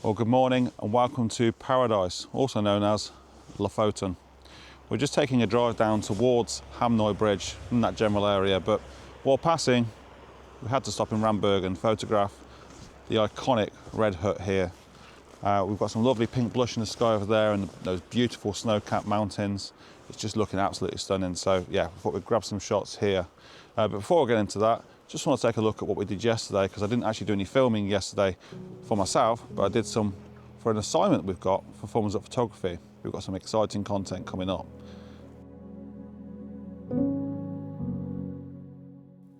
Well, good morning and welcome to Paradise, also known as Lofoten. We're just taking a drive down towards Hamnoy Bridge in that general area, but while passing, we had to stop in Ramberg and photograph the iconic red hut here. We've got some lovely pink blush in the sky over there and those beautiful snow-capped mountains. It's just looking absolutely stunning. So yeah, I thought we'd grab some shots here. But before I get into that, just want to take a look at what we did yesterday, because I didn't actually do any filming yesterday for myself, but I did some for an assignment we've got for Thumbs Up Photography. We've got some exciting content coming up.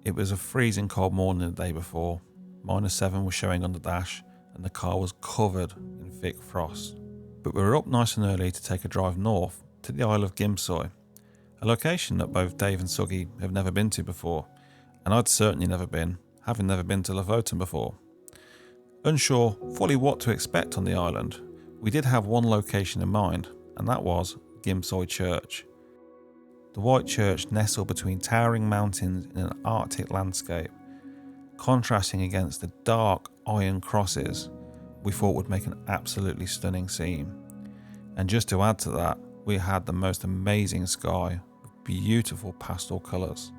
It was a freezing cold morning the day before. -7 was showing on the dash and the car was covered in thick frost. But we were up nice and early to take a drive north to the Isle of Gimsoy, a location that both Dave and Suggy have never been to before, and I'd certainly never been, having never been to Lofoten before. Unsure fully what to expect on the island, we did have one location in mind, and that was Gimsoy Church. The white church nestled between towering mountains in an Arctic landscape, contrasting against the dark iron crosses we thought would make an absolutely stunning scene. And just to add to that, we had the most amazing sky with beautiful pastel colours.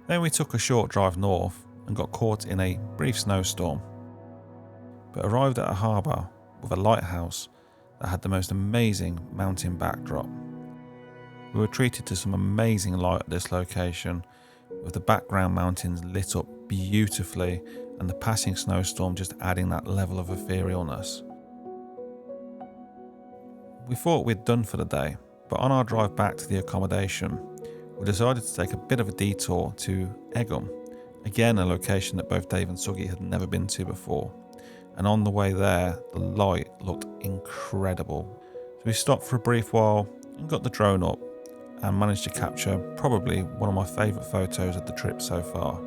Then we took a short drive north and got caught in a brief snowstorm, but arrived at a harbour with a lighthouse that had the most amazing mountain backdrop. We were treated to some amazing light at this location, with the background mountains lit up beautifully and the passing snowstorm just adding that level of etherealness. We thought we'd done for the day, but on our drive back to the accommodation, we decided to take a bit of a detour to Egham, again a location that both Dave and Suggy had never been to before. And on the way there, the light looked incredible. So we stopped for a brief while and got the drone up and managed to capture probably one of my favourite photos of the trip so far.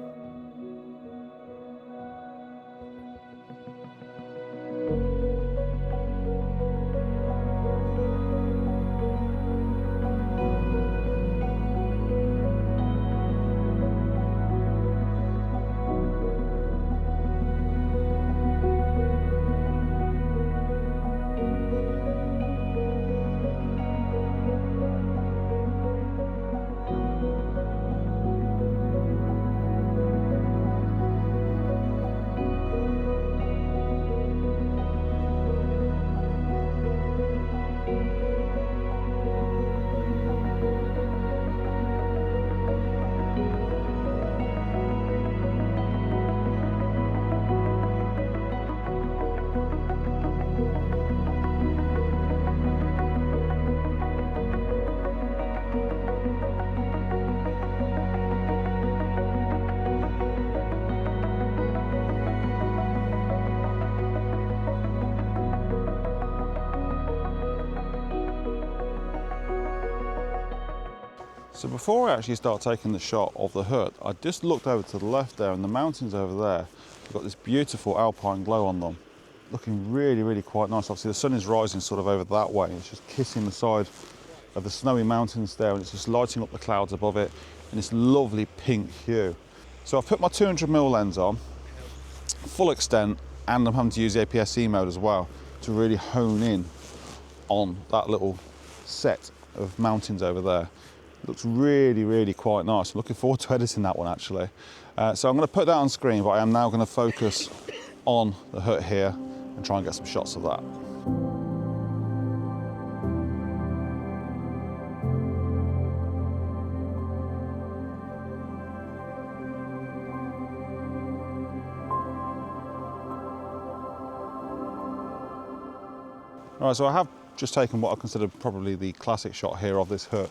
So before I actually start taking the shot of the hut, I just looked over to the left there, and the mountains over there have got this beautiful alpine glow on them, looking really, really quite nice. Obviously the sun is rising sort of over that way, it's just kissing the side of the snowy mountains there, and it's just lighting up the clouds above it in this lovely pink hue. So I've put my 200mm lens on, full extent, and I'm having to use the APS-C mode as well to really hone in on that little set of mountains over there. Looks really, really quite nice. I'm looking forward to editing that one actually. So I'm going to put that on screen, but I am now going to focus on the hut here and try and get some shots of that. All right, so I have just taken what I consider probably the classic shot here of this hut.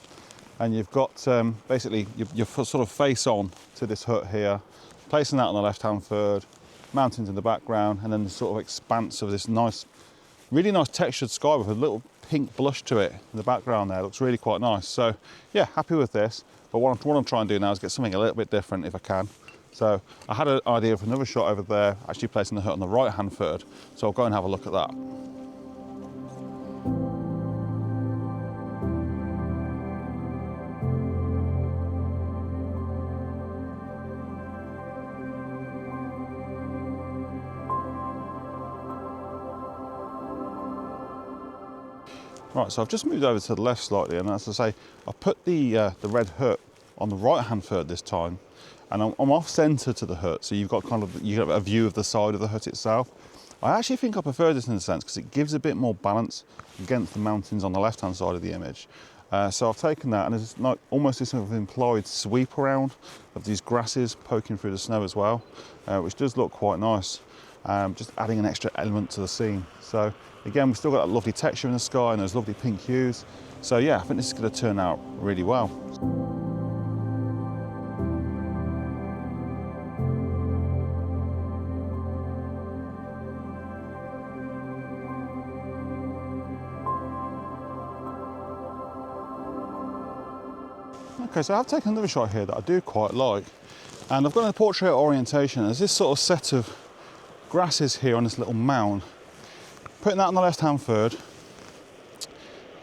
And you've got basically your sort of face on to this hut here, placing that on the left-hand third, mountains in the background, and then the sort of expanse of this nice, really nice textured sky with a little pink blush to it in the background there. It looks really quite nice. So yeah, happy with this. But what I'm trying to do now is get something a little bit different if I can. So I had an idea of another shot over there, actually placing the hut on the right-hand third. So I'll go and have a look at that. Right, so I've just moved over to the left slightly, and as I say, I put the red hut on the right-hand third this time, and I'm off centre to the hut, so you've got a view of the side of the hut itself. I actually think I prefer this in a sense because it gives a bit more balance against the mountains on the left-hand side of the image. So I've taken that, and there's like almost this sort of implied sweep around of these grasses poking through the snow as well, which does look quite nice. Just adding an extra element to the scene. So again, we've still got that lovely texture in the sky and those lovely pink hues. So yeah, I think this is going to turn out really well. Okay, so I've taken another shot here that I do quite like, and I've got a portrait orientation. There's this sort of set of grasses here on this little mound. Putting that on the left-hand third.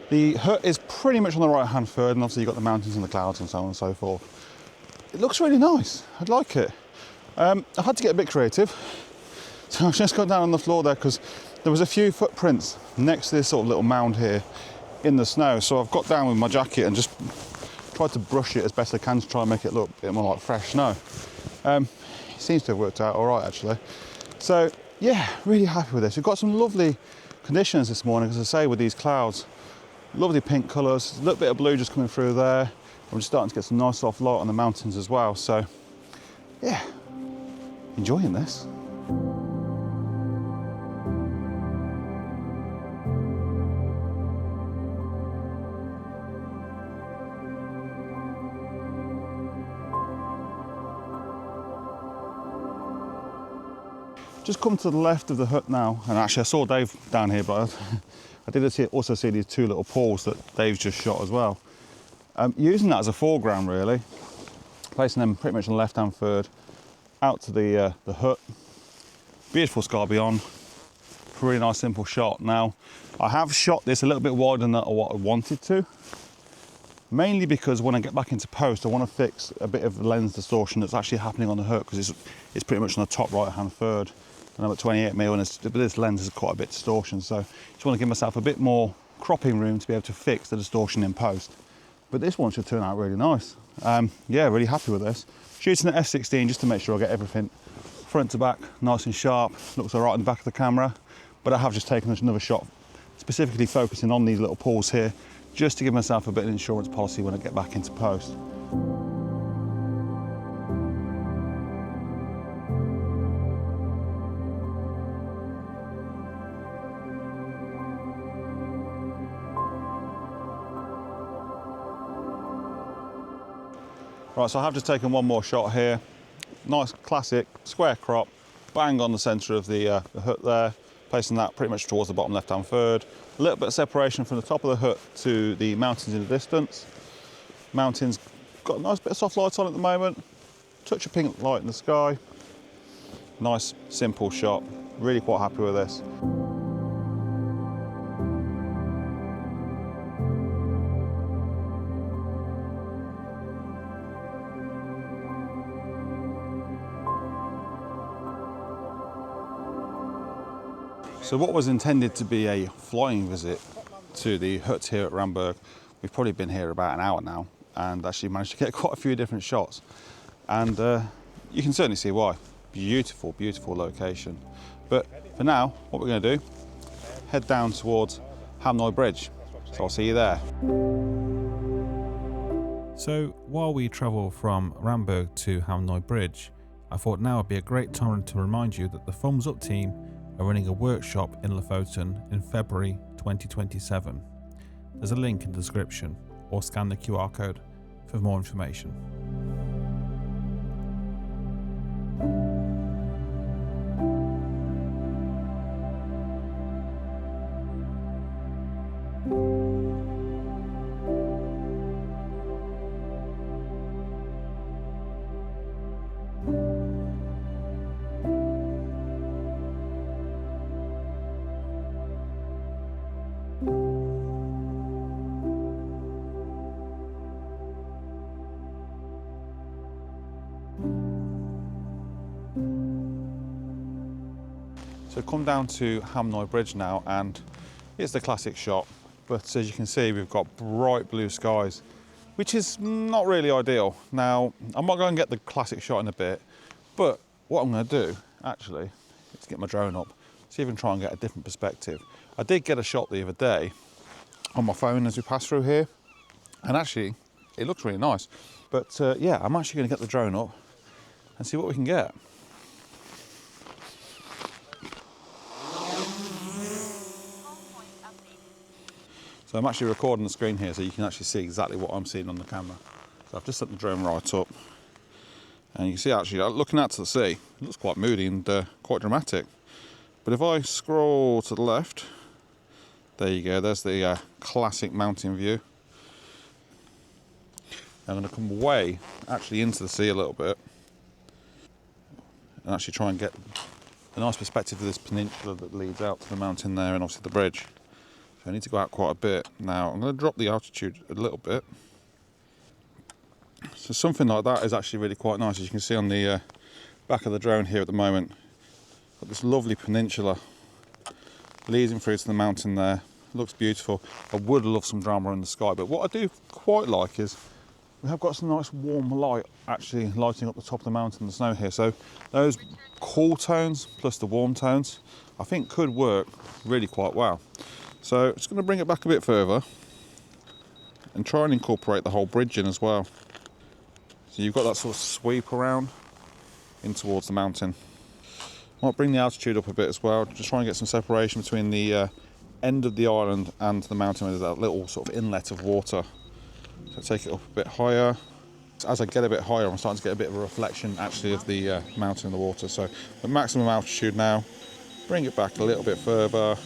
The hut is pretty much on the right-hand third, and obviously you've got the mountains and the clouds and so on and so forth. It looks really nice. I'd like it. I had to get a bit creative, so I've just got down on the floor there because there was a few footprints next to this sort of little mound here in the snow. So I've got down with my jacket and just tried to brush it as best I can to try and make it look a bit more like fresh snow. It seems to have worked out all right, actually. So yeah, really happy with this. We've got some lovely conditions this morning, as I say, with these clouds. Lovely pink colours, a little bit of blue just coming through there. And we're just starting to get some nice soft light on the mountains as well. So yeah, enjoying this. Just come to the left of the hut now, and actually I saw Dave down here, but I did also see these two little pools that Dave's just shot as well. Using that as a foreground really, placing them pretty much on the left-hand third, out to the hut. Beautiful sky beyond, really nice simple shot. Now, I have shot this a little bit wider than what I wanted to, mainly because when I get back into post, I want to fix a bit of lens distortion that's actually happening on the hut, because it's pretty much on the top right-hand third. And I'm at 28mm, and this lens has quite a bit of distortion, so just want to give myself a bit more cropping room to be able to fix the distortion in post. But this one should turn out really nice. Yeah, really happy with this. Shooting at f/16 just to make sure I get everything front to back nice and sharp. Looks all right in the back of the camera. But I have just taken another shot, specifically focusing on these little pools here, just to give myself a bit of insurance policy when I get back into post. Right, so I have just taken one more shot here. Nice classic square crop, bang on the centre of the hut there, placing that pretty much towards the bottom left-hand third. A little bit of separation from the top of the hut to the mountains in the distance. Mountains got a nice bit of soft light on at the moment. Touch of pink light in the sky. Nice, simple shot. Really quite happy with this. So what was intended to be a flying visit to the hut here at Ramberg, we've probably been here about an hour now and actually managed to get quite a few different shots. And you can certainly see why. Beautiful, beautiful location. But for now, what we're going to do, head down towards Hamnoy Bridge. So I'll see you there. So while we travel from Ramberg to Hamnoy Bridge, I thought now would be a great time to remind you that the Thumbs Up team are running a workshop in Lofoten in February 2027. There's a link in the description, or scan the QR code for more information. So come down to Hamnoy Bridge now, and it's the classic shot. but as you can see, we've got bright blue skies, which is not really ideal. Now, I'm not going to get the classic shot in a bit, but what I'm going to do, actually, is get my drone up, see if I can try and get a different perspective. I did get a shot the other day on my phone as we passed through here, and actually, it looks really nice. But yeah, I'm actually going to get the drone up and see what we can get. So I'm actually recording the screen here so you can actually see exactly what I'm seeing on the camera. So I've just set the drone right up. And you can see actually, looking out to the sea, it looks quite moody and quite dramatic. But if I scroll to the left, there you go, there's the classic mountain view. I'm going to come away actually into the sea a little bit and actually try and get a nice perspective of this peninsula that leads out to the mountain there and obviously the bridge. So I need to go out quite a bit. Now I'm going to drop the altitude a little bit. So something like that is actually really quite nice. As you can see on the back of the drone here at the moment, got this lovely peninsula leading through to the mountain there. It looks beautiful. I would love some drama in the sky, but what I do quite like is we have got some nice warm light actually lighting up the top of the mountain and the snow here. So those cool tones plus the warm tones, I think could work really quite well. So I'm just going to bring it back a bit further and try and incorporate the whole bridge in as well. So you've got that sort of sweep around in towards the mountain. Might bring the altitude up a bit as well, just try and get some separation between the end of the island and the mountain where there's that little sort of inlet of water. So take it up a bit higher. As I get a bit higher, I'm starting to get a bit of a reflection actually of the mountain and the water. So at maximum altitude now, bring it back a little bit further.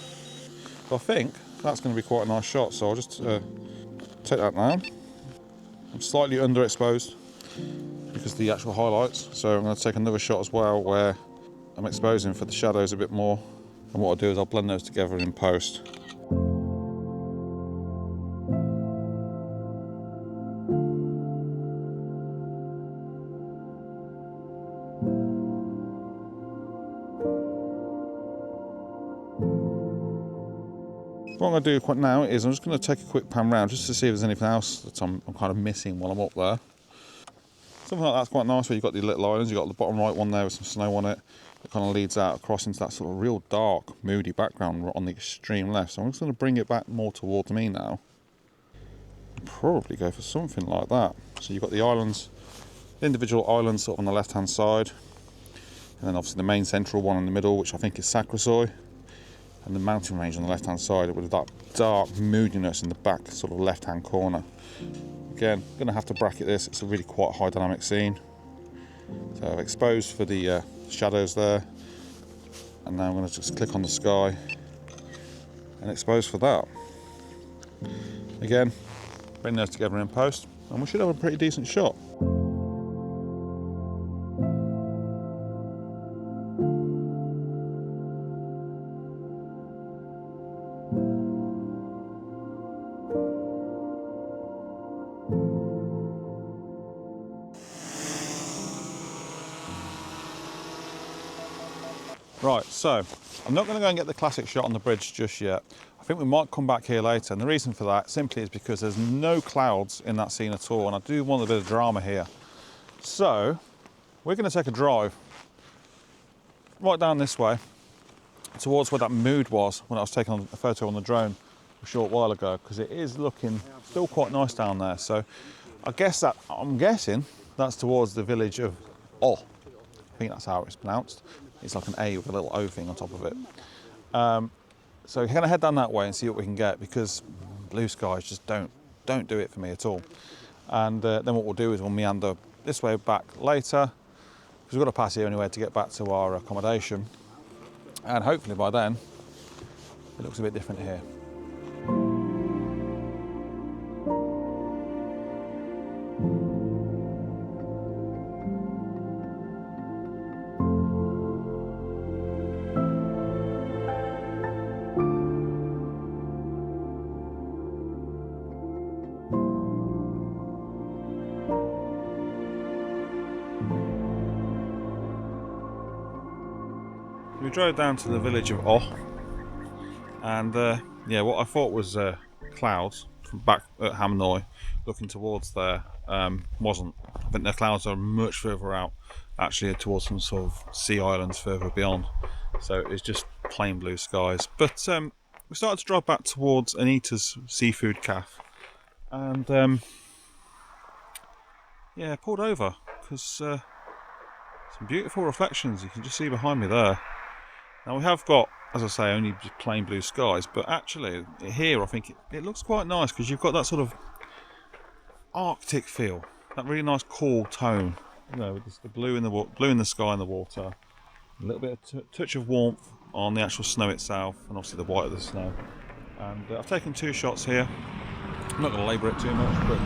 So I think that's going to be quite a nice shot. So I'll just take that down. I'm slightly underexposed because of the actual highlights. So I'm going to take another shot as well where I'm exposing for the shadows a bit more. And what I'll do is I'll blend those together in post. What I'm going to do quite now is I'm just going to take a quick pan round just to see if there's anything else that I'm kind of missing while I'm up there. Something like that's quite nice where you've got the little islands, you've got the bottom right one there with some snow on it. It kind of leads out across into that sort of real dark, moody background on the extreme left. So I'm just going to bring it back more towards me now. Probably go for something like that. So you've got the islands, the individual islands sort of on the left hand side. And then obviously the main central one in the middle, which I think is Sakrisoy. And the mountain range on the left hand side with that dark moodiness in the back sort of left hand corner. Again, I'm going to have to bracket this, it's a really quite high dynamic scene. So I've exposed for the shadows there, and now I'm going to just click on the sky and expose for that. Again, bring those together in post and we should have a pretty decent shot. Right, so I'm not going to go and get the classic shot on the bridge just yet. I think we might come back here later, and the reason for that simply is because there's no clouds in that scene at all, and I do want a bit of drama here. So we're going to take a drive right down this way towards where that mood was when I was taking a photo on the drone a short while ago, because it is looking still quite nice down there. So I'm guessing that's towards the village of I think that's how it's pronounced. It's like an A with a little O thing on top of it. So we're going to head down that way and see what we can get, because blue skies just don't do it for me at all. And then what we'll do is we'll meander this way back later, because we've got to pass here anyway to get back to our accommodation. And hopefully by then, it looks a bit different here. We drove down to the village of and yeah, what I thought was clouds from back at Hamnoy, looking towards there, wasn't. I think the clouds are much further out, actually towards some sort of sea islands further beyond. So it's just plain blue skies. But we started to drive back towards Anita's seafood cafe, and yeah, pulled over because some beautiful reflections you can just see behind me there. Now we have got, as I say, only just plain blue skies, but actually here I think it looks quite nice because you've got that sort of Arctic feel, that really nice cool tone, you know, with the blue in the blue in the sky and the water, a little bit of touch of warmth on the actual snow itself, and obviously the white of the snow. And I've taken 2 shots here. I'm not going to labour it too much, but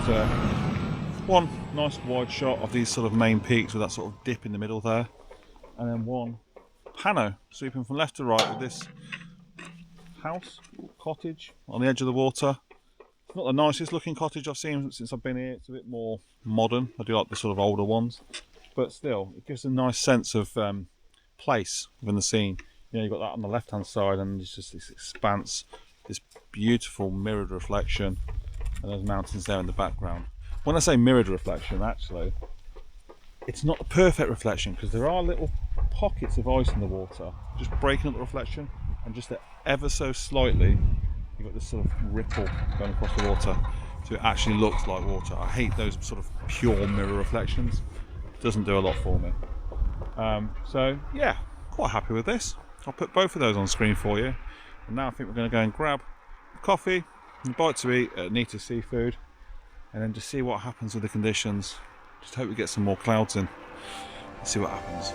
one nice wide shot of these sort of main peaks with that sort of dip in the middle there, and then one pano sweeping from left to right with this house, cottage on the edge of the water. It's not the nicest looking cottage I've seen since I've been here. It's a bit more modern. I do like the sort of older ones, but still it gives a nice sense of place within the scene. You know, you've got that on the left hand side and it's just this expanse, this beautiful mirrored reflection, and those mountains there in the background. When I say mirrored reflection, actually it's not a perfect reflection because there are little pockets of ice in the water just breaking up the reflection, and just ever so slightly you've got this sort of ripple going across the water, so it actually looks like water. I hate those sort of pure mirror reflections. It doesn't do a lot for me. So yeah, quite happy with this. I'll put both of those on screen for you, and now I think we're going to go and grab a coffee and a bite to eat at Anita's Seafood, and then just see what happens with the conditions. Just hope we get some more clouds in and see what happens.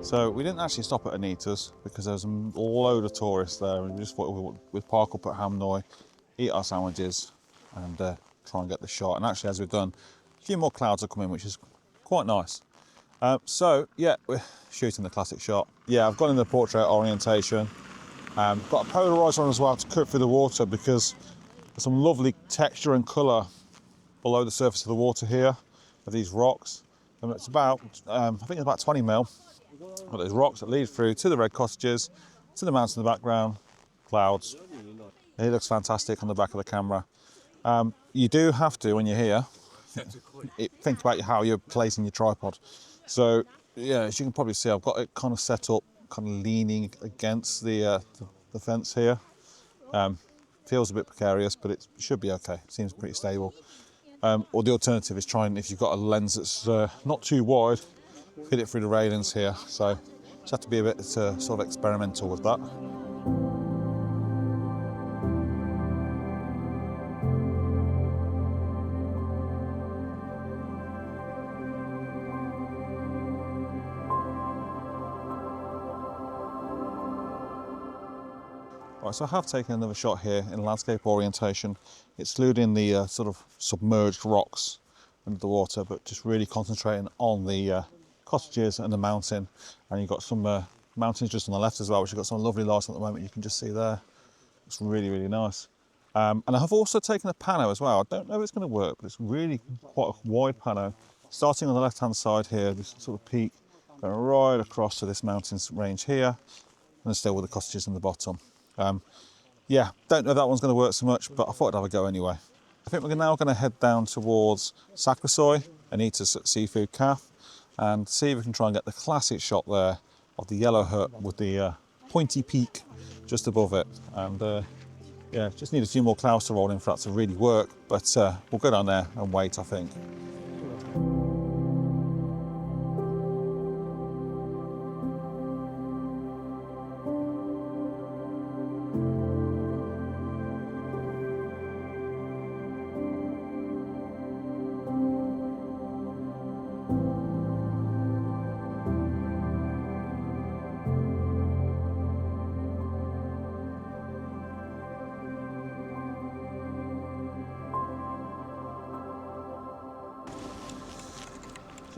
So we didn't actually stop at Anita's because there was a load of tourists there, and we just thought we'd park up at Hamnoy, eat our sandwiches, and try and get the shot. And actually, as we've done, a few more clouds are coming, which is quite nice. So yeah, we're shooting the classic shot. Yeah, I've gone in the portrait orientation. Got a polarizer on as well to cut through the water because there's some lovely texture and colour below the surface of the water here of these rocks. And it's about, I think it's about 20 mil. Got those rocks that lead through to the red cottages, to the mountains in the background, clouds. It looks fantastic on the back of the camera. You do have to, when you're here, think about how you're placing your tripod. So yeah, as you can probably see, I've got it kind of set up, kind of leaning against the fence here. Feels a bit precarious, but it should be okay. It seems pretty stable. Or the alternative is trying, if you've got a lens that's not too wide, fit it through the railings here. So just have to be a bit sort of experimental with that. Right, so I have taken another shot here in landscape orientation, excluding the sort of submerged rocks under the water, but just really concentrating on the cottages and the mountain. And you've got some mountains just on the left as well, which you've got some lovely lights at the moment. You can just see there. It's really, really nice. And I have also taken a pano as well. I don't know if it's going to work, but it's really quite a wide pano. Starting on the left-hand side here, this sort of peak, going right across to this mountains range here, and still with the cottages in the bottom. Yeah, don't know if that one's going to work so much, but I thought I'd have a go anyway. I think we're now going to head down towards Sakrisoy, Anita's Seafood Cafe, and see if we can try and get the classic shot there of the yellow hut with the pointy peak just above it. And yeah, just need a few more clouds to roll in for that to really work, but we'll go down there and wait, I think.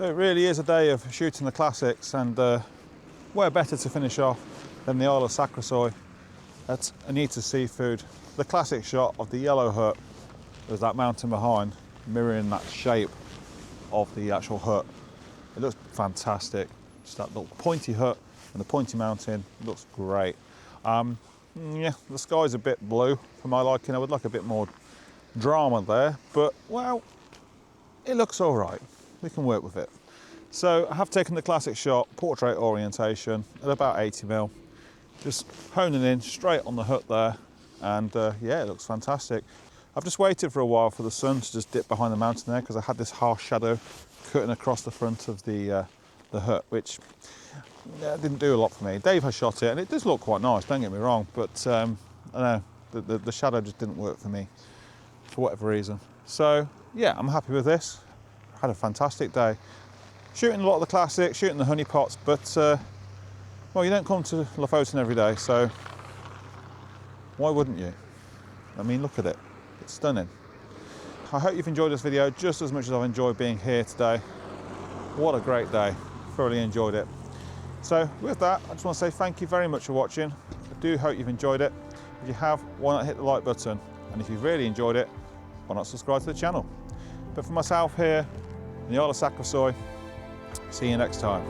So it really is a day of shooting the classics, and where better to finish off than the Isle of Sakrisoy at Anita's Seafood. The classic shot of the yellow hut with that mountain behind, mirroring that shape of the actual hut. It looks fantastic. Just that little pointy hut and the pointy mountain, it looks great. Yeah, the sky's a bit blue for my liking. I would like a bit more drama there, but well, it looks all right. We can work with it. So I have taken the classic shot, portrait orientation at about 80mm, just honing in straight on the hut there, and yeah, it looks fantastic. I've just waited for a while for the sun to just dip behind the mountain there, because I had this harsh shadow cutting across the front of the hut, which didn't do a lot for me. Dave has shot it and it does look quite nice, don't get me wrong, but I don't know, the shadow just didn't work for me for whatever reason. So yeah, I'm happy with this. Had a fantastic day. Shooting a lot of the classics, shooting the honeypots, but well, you don't come to Lofoten every day, so why wouldn't you? I mean, look at it, it's stunning. I hope you've enjoyed this video just as much as I've enjoyed being here today. What a great day, thoroughly enjoyed it. So with that, I just want to say thank you very much for watching. I do hope you've enjoyed it. If you have, why not hit the like button? And if you've really enjoyed it, why not subscribe to the channel? But for myself here in the Isle of Sakrisoy, see you next time.